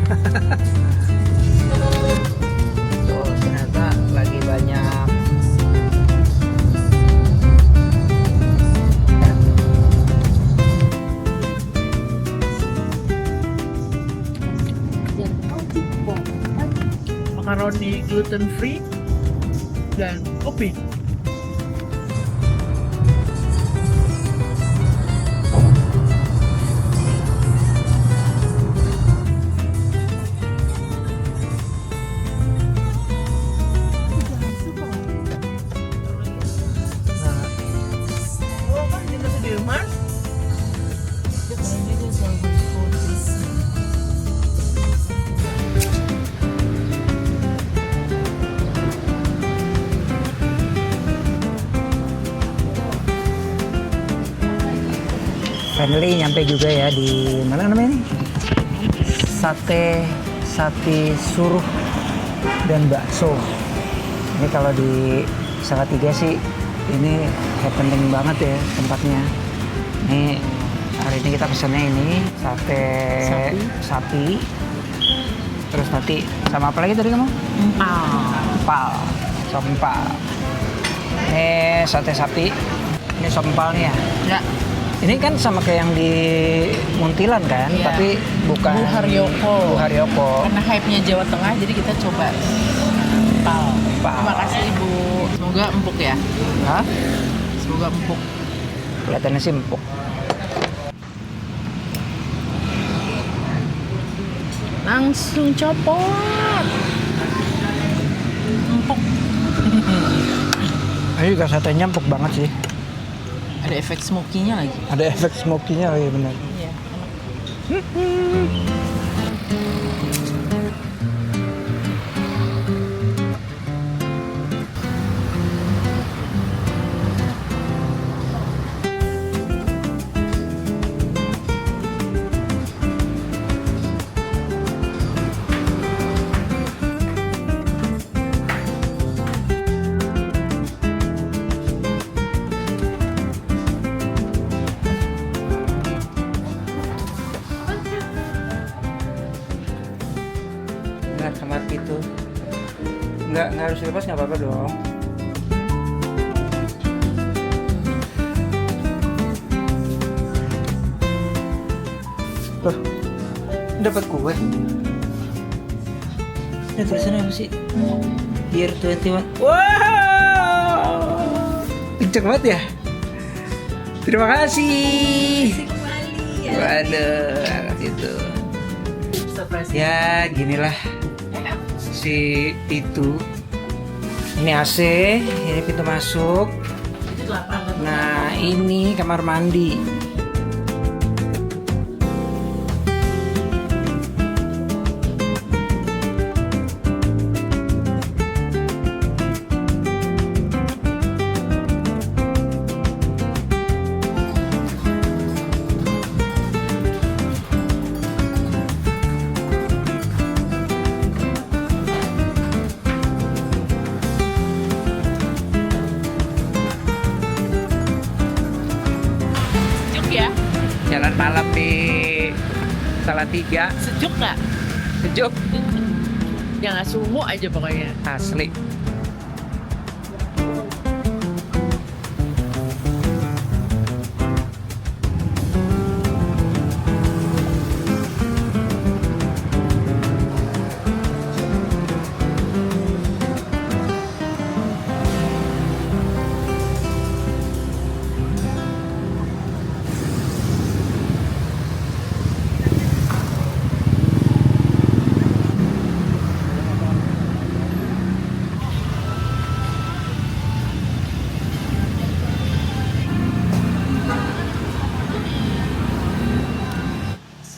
Oh, ternyata lagi banyak. Makaroni gluten free dan kopi. Oh kan di Sudirman? Family nyampe juga ya di mana namanya nih? Sate Suruh dan bakso. Ini kalau di Salatiga sih ini happening banget ya tempatnya. Ini hari ini kita pesannya ini sate sapi. Terus nanti sama apa lagi tadi kamu? Empal. Sop empal. Ini sate sapi. Ini sop empalnya. Ya. Ini kan sama kayak yang di Muntilan kan, Iya. tapi bukan Bu Haryoko. Bu Haryoko. Karena hype-nya Jawa Tengah, jadi kita coba empal. Empal. Terima kasih Ibu. Semoga empuk ya. Hah? Semoga empuk. Kelihatannya sih empuk. Langsung copot. Empuk. Ini juga satenya empuk banget sih. Ada efek smoky-nya lagi. Ada efek smoky-nya lagi benar. Iya. Nggak kamar gitu. Nggak harus dilepas, nggak apa-apa dong. Loh, dapat kue. Ini tulisannya apa sih? Year 21. Wow! Kenceng banget ya? Terima kasih. Waduh, gitu. Ya, ginilah si itu. Ini AC, ini pintu masuk. Nah, ini kamar mandi. Sejuk ya? Jalan malam di Salatiga. Sejuk nggak? Sejuk Jangan suhu aja pokoknya. asli.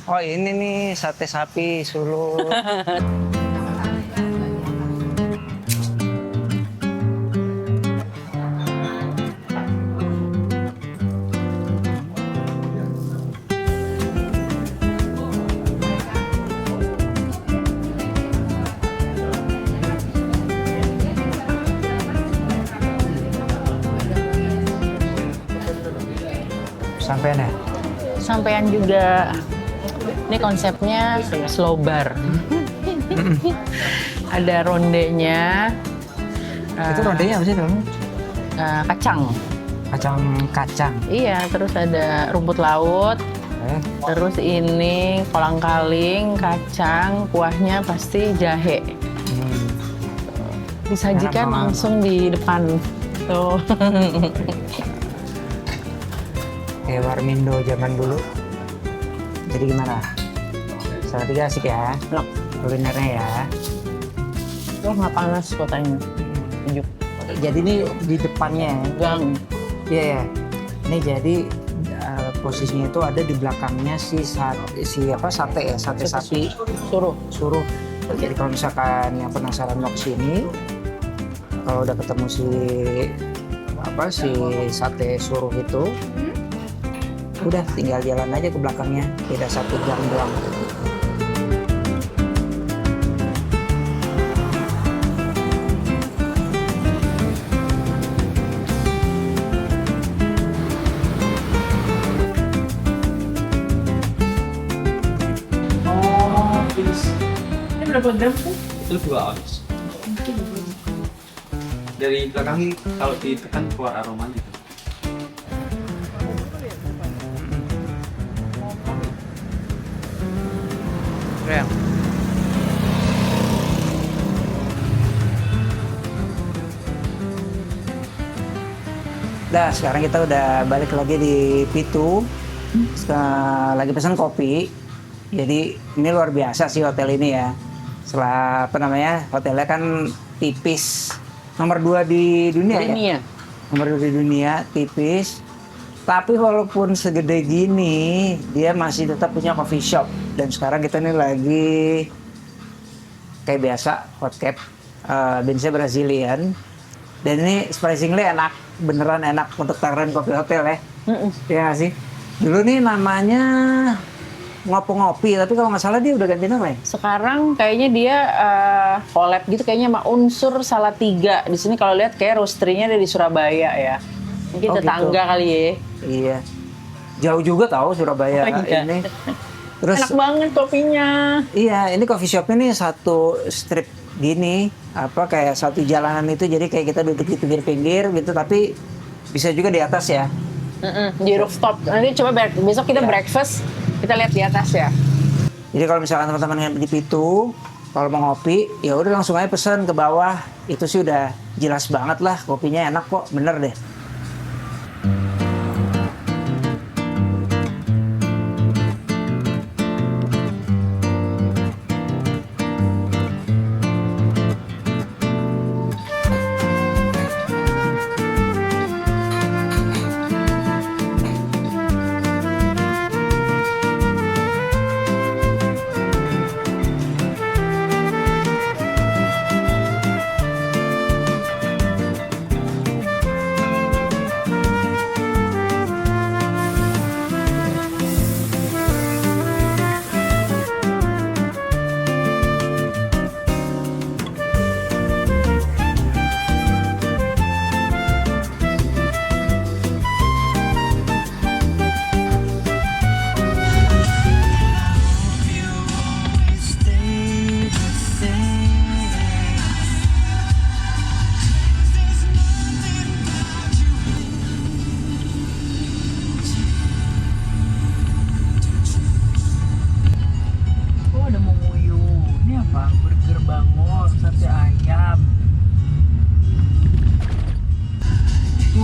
Oh ini nih sate sapi Solo. Sampai ya? Sampean juga. Ini konsepnya slow bar. Ada rondenya. Itu rondenya apa sih teman? Kacang. Kacang. Iya, terus ada rumput laut. Terus ini kolang-kaling, kacang, kuahnya pasti jahe. Disajikan langsung di depan. Tuh. Kayak Warmindo zaman dulu. Jadi gimana? Salatiga asik ya? Enak. Kulinernya ya. Tuh nggak panas kotanya. Sejuk. Jadi ini di depannya ya? Gang. Iya ya. Ini jadi posisinya itu ada di belakangnya si sate ya, sate sapi suruh. Jadi kalau misalkan yang penasaran mau kesini, kalau udah ketemu si sate suruh itu, udah tinggal jalan aja ke belakangnya, beda 1 jam doang. Ini berapa gram sih? Itu 2 ounce. Dari belakangnya kalau ditekan keluar aroma gitu. Keren. Nah, sekarang kita udah balik lagi di Pitu. Lagi pesan kopi. Jadi ini luar biasa sih hotel ini ya. Setelah hotelnya kan tipis. Nomor 2 di dunia ya? Nomor 2 di dunia, tipis. Tapi walaupun segede gini, dia masih tetap punya coffee shop. Dan sekarang kita ini lagi kayak biasa, hot cap. Beansnya Brazilian. Dan ini surprisingly enak, beneran enak untuk takaran kopi hotel ya. Iya nggak sih? Dulu nih namanya ngopi, tapi kalau nggak salah dia udah ganti nama ya? Sekarang kayaknya dia collab gitu kayaknya sama Unsur Salatiga. Di sini kalau lihat kayak roastery-nya ada di Surabaya ya. Mungkin tetangga gitu. kali ya. Iya. Jauh juga tahu Surabaya ini. Terus enak banget kopinya. Iya, ini coffee shop ini satu strip gini, kayak satu jalanan itu, jadi kayak kita duduk di pinggir-pinggir gitu, tapi bisa juga di atas ya. Di rooftop. Nanti coba besok kita breakfast, kita lihat di atas ya. Jadi kalau misalkan teman-teman yang di Pitu, kalau mau ngopi, ya udah langsung aja pesan ke bawah. Itu sih udah jelas banget lah, kopinya enak kok, bener deh.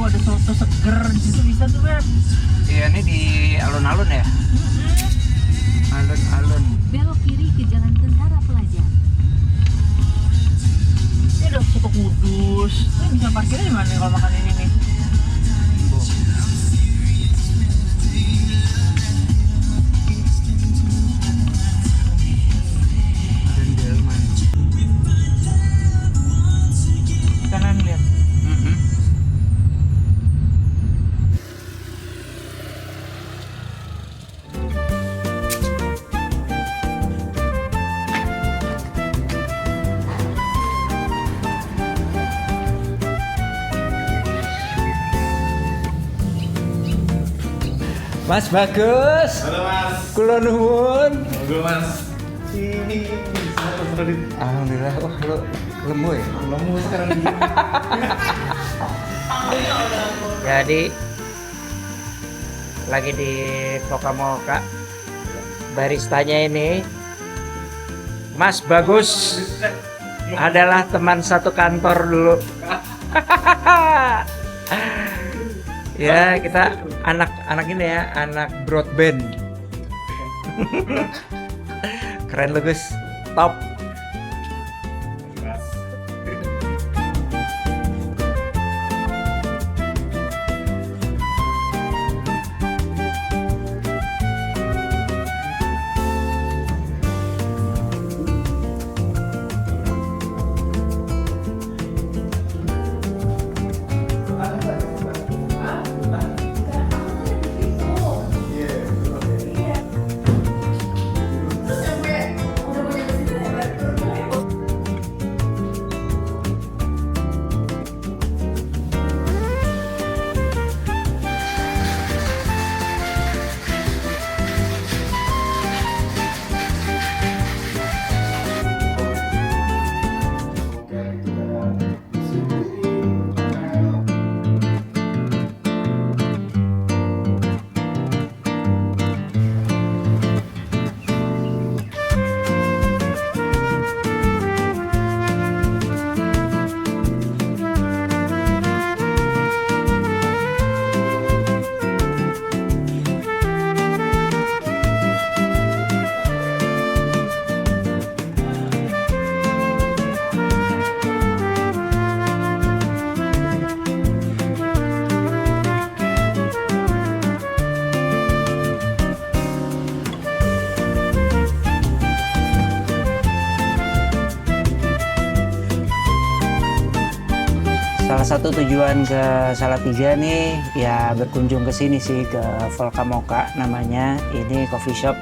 Ada soto seger di situ bisa tuh kan? Iya, ini di alun-alun ya. Alun-alun. Belok kiri ke Jalan Tentara Pelajar. Ini ada soto kudus. Ini bisa parkirnya di mana kalau makan ini nih? Kanan lihat. Mas Bagus. Halo Mas. Kula nuwun. Monggo Mas. Ini bisa terus Alhamdulillah, wah lo lemu ya? lemu sekarang ini. Jadi lagi di Pokamoka, baristanya ini Mas Bagus adalah teman satu kantor dulu. Ya kita anak ini ya, anak broadband. Keren lo Gus, top. Salah satu tujuan ke Salatiga nih ya berkunjung ke sini sih, ke Volkamoka namanya. Ini coffee shop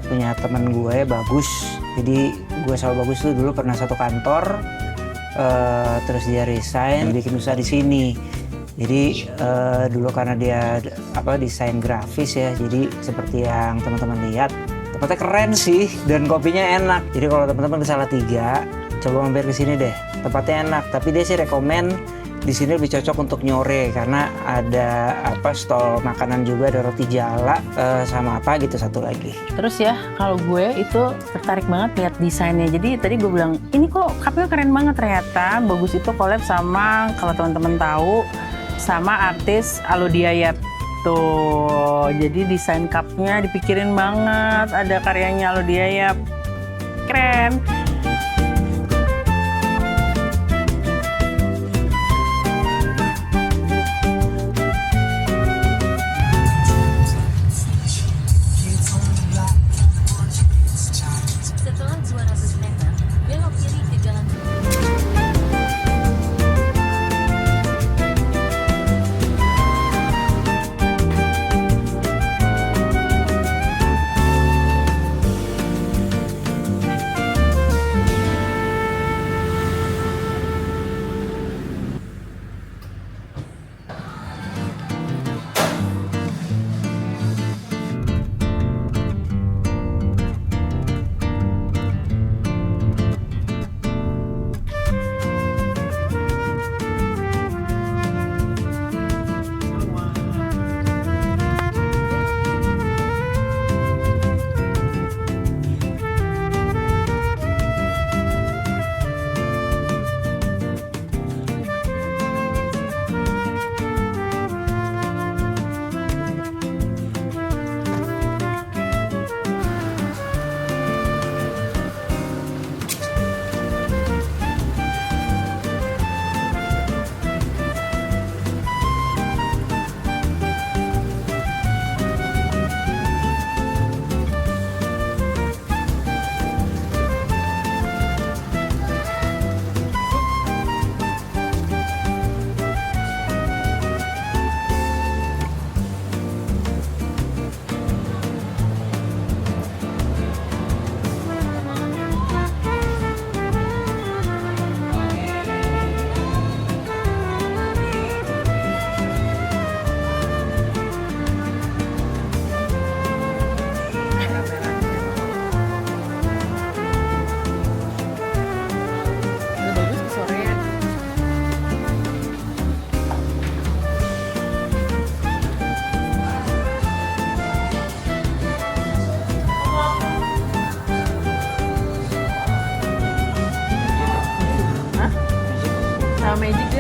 punya temen gue Bagus. Jadi gue sama Bagus tuh dulu pernah satu kantor, terus dia resign bikin usaha di sini. Jadi dulu karena dia desain grafis ya, jadi seperti yang teman-teman lihat, tempatnya keren sih dan kopinya enak. Jadi kalau teman-teman ke Salatiga, coba mampir ke sini deh. Tempatnya enak, tapi dia sih rekomen di sini lebih cocok untuk nyore karena ada stol makanan juga, ada roti jala sama satu lagi. Terus ya, kalau gue itu tertarik banget lihat desainnya. Jadi tadi gue bilang, ini kok cupnya keren banget ternyata. Bagus itu collab sama, kalau teman-teman tahu, sama artis Alodi Ayat. Tuh, jadi desain cupnya dipikirin banget. Ada karyanya Alodi Ayat. Keren. Setelah 200 meter, belok kiri ke jalan.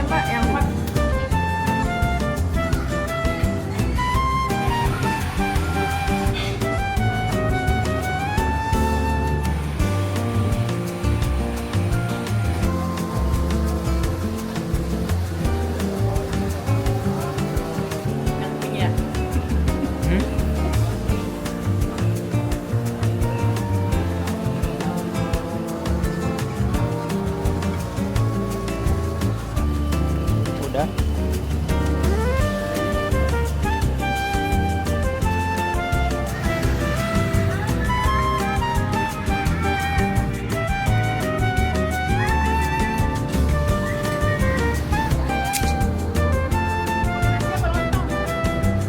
Pak, yang 4. Yang pink ya? Udah.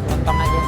Lontong aja.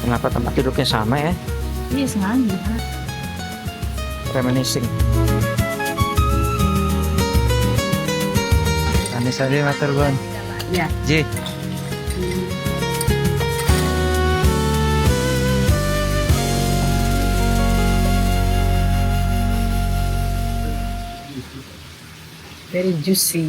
Kenapa tempat duduknya sama ya? Iya, sengaja. Reminiscing. Anis aja matur Bun. Iya. Ji. Very juicy.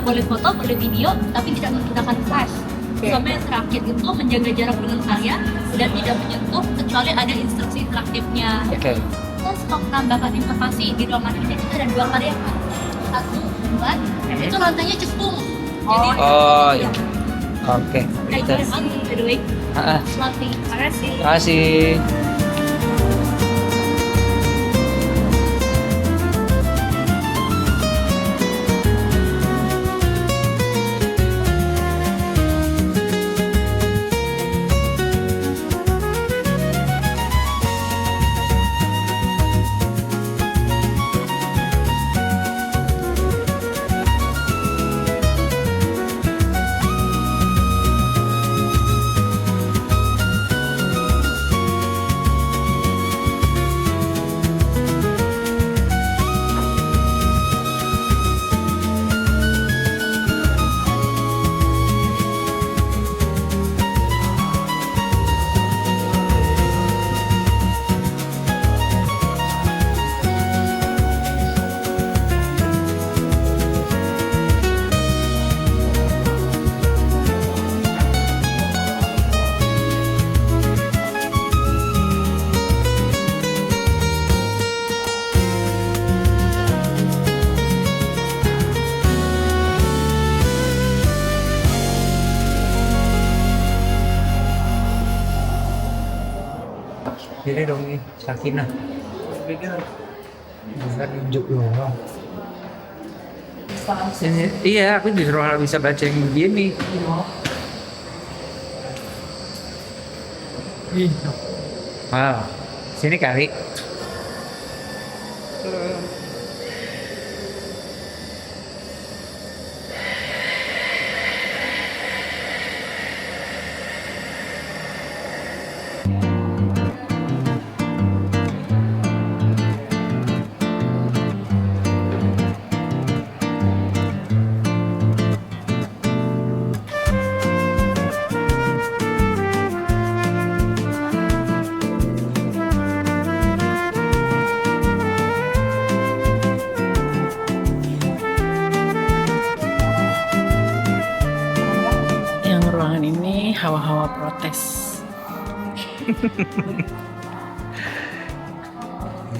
boleh foto, boleh video, tapi tidak menggunakan flash. Sama yang terakhir itu menjaga jarak dengan saya dan tidak menyentuh kecuali ada instruksi interaktifnya. Oke. Terus untuk menambahkan informasi di ruangan ini kita ada 2 karyawan. 1, 2, itu lantainya cekung. Jadi Oh iya. Oke. Thank you very much, by the way. Selamat terima kasih. Terima kasih. Jadi dong nih, Sakinah. Bisa nunjuk doang. Iya, aku justru malah bisa baca yang begini. Wow, sini kali. Yang ruangan ini hawa-hawa protes.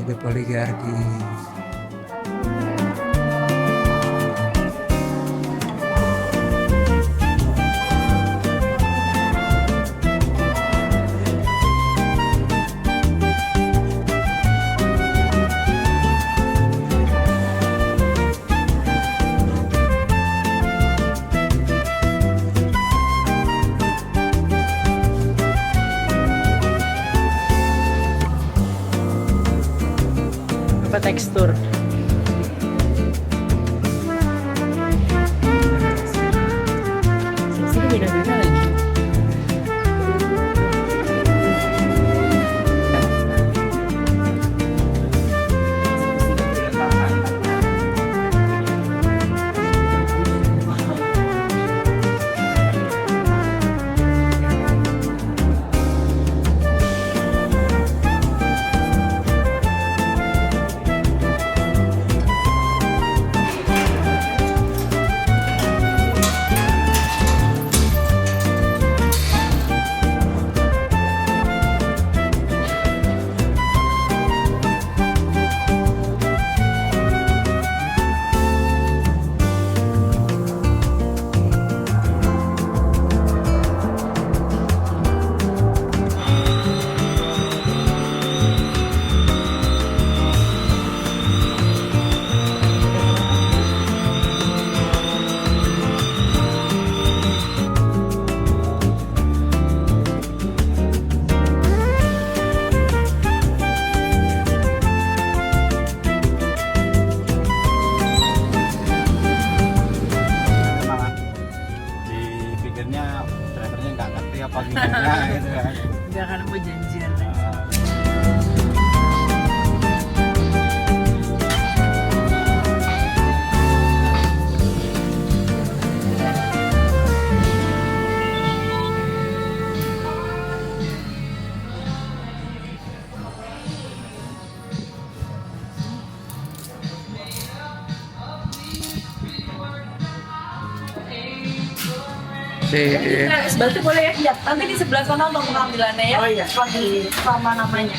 Itu poligarki. Apa tekstur? Sini beda-beda lagi. Es batu boleh ya? Ya, tapi di sebelah sana untuk pengambilannya ya. Oh, iya. Di sama namanya.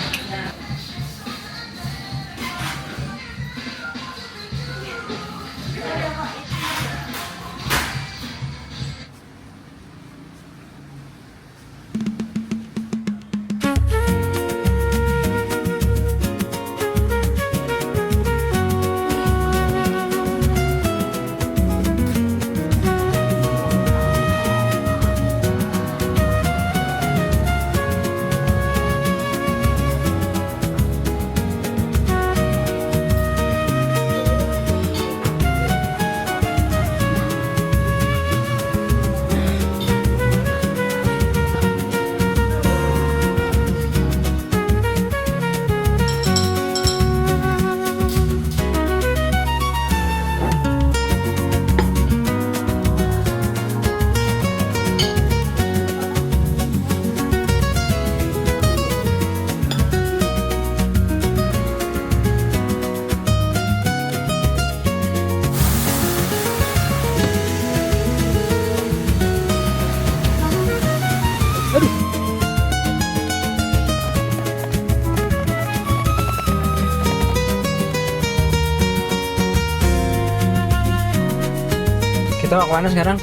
Kita mau kemana sekarang?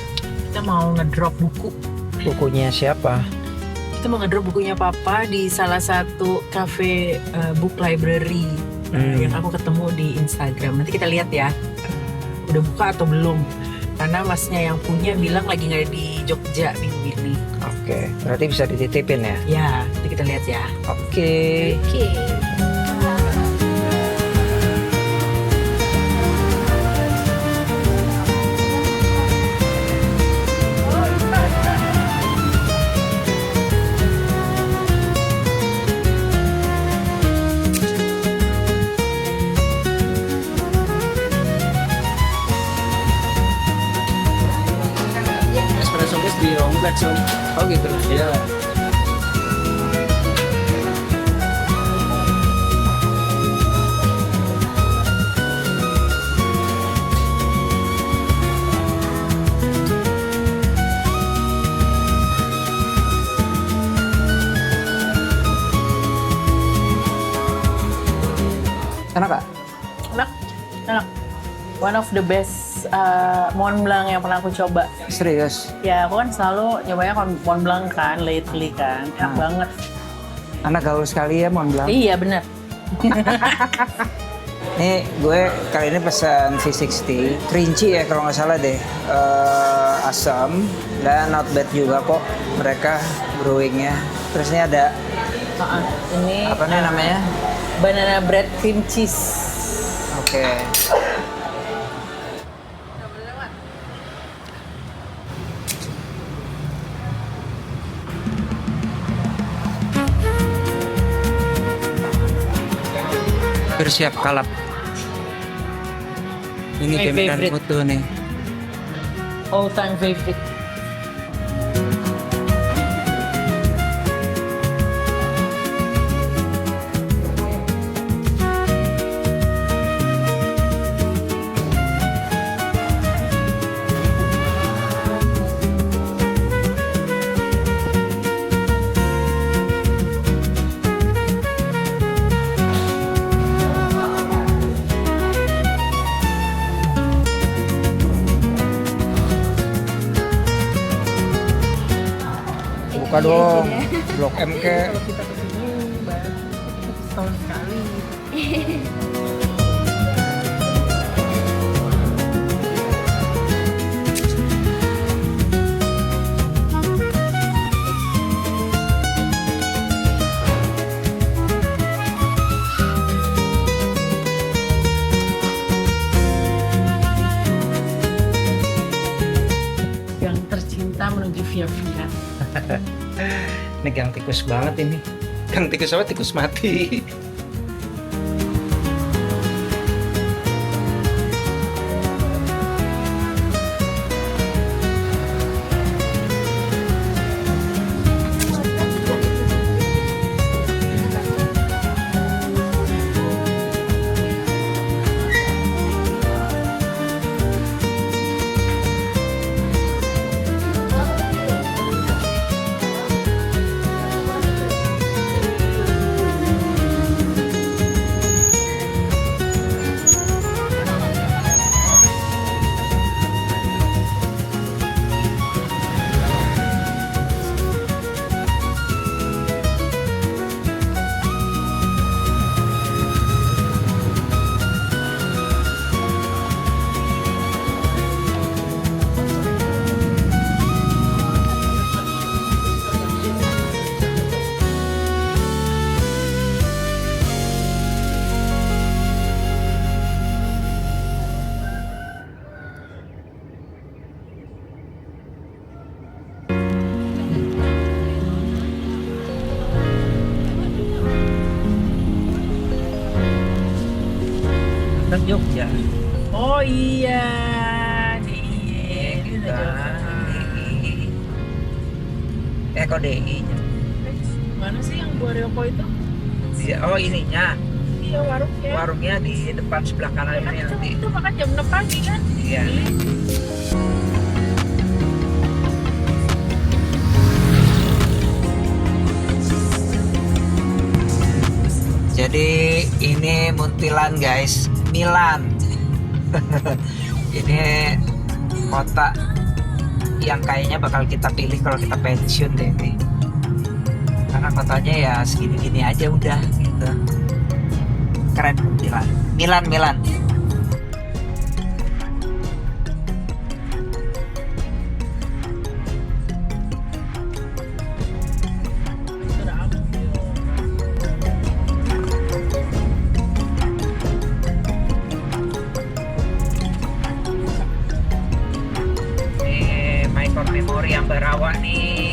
Kita mau ngedrop buku. Bukunya siapa? Kita mau ngedrop bukunya Papa di salah satu cafe book library yang aku ketemu di Instagram. Nanti kita lihat ya, udah buka atau belum. Karena masnya yang punya bilang lagi nggak di Jogja minggu ini. Oke, berarti bisa dititipin ya? Ya, nanti kita lihat ya. Oke. Oke. Espresso base di Om Black Om. Oh gitu. Iya. Enak Kak? Enak, enak. One of the best Mont Blanc yang pernah aku coba. Serius? Ya, aku kan selalu nyobanya Mont Blanc kan, lately kan. Enak banget. Anak gaul sekali ya Mont Blanc. Iya, bener. Nih gue kali ini pesan V60 Kerinci ya kalau nggak salah deh. Asam dan not bad juga kok mereka brewingnya. Terus ini ada Ini apa nih namanya? banana bread cream cheese. Oke. Bersiap kalap. Ini My pemikiran favorite. foto nih. All time favorite. Buka dong. Blok M ke. Kalau kita kesini baru setahun sekali. Yang tercinta menuju via-via. Ini gang tikus banget ini. Gang tikus apa? Tikus mati. Kan Jogja. Oh iya, di Kita kok DI nya. Mana sih yang gua Ryoko itu? Oh ininya, Iya warungnya. warungnya di depan sebelah kanan Ya kan ini nanti. itu makan jam 6 pagi kan? Iya. Jadi ini Muntilan guys, Milan. Ini kota yang kayaknya bakal kita pilih kalau kita pensiun deh ini. Karena kotanya ya segini-gini aja udah gitu. Keren Muntilan. Milan, Milan. Ini My Core Memory Ambarawa nih.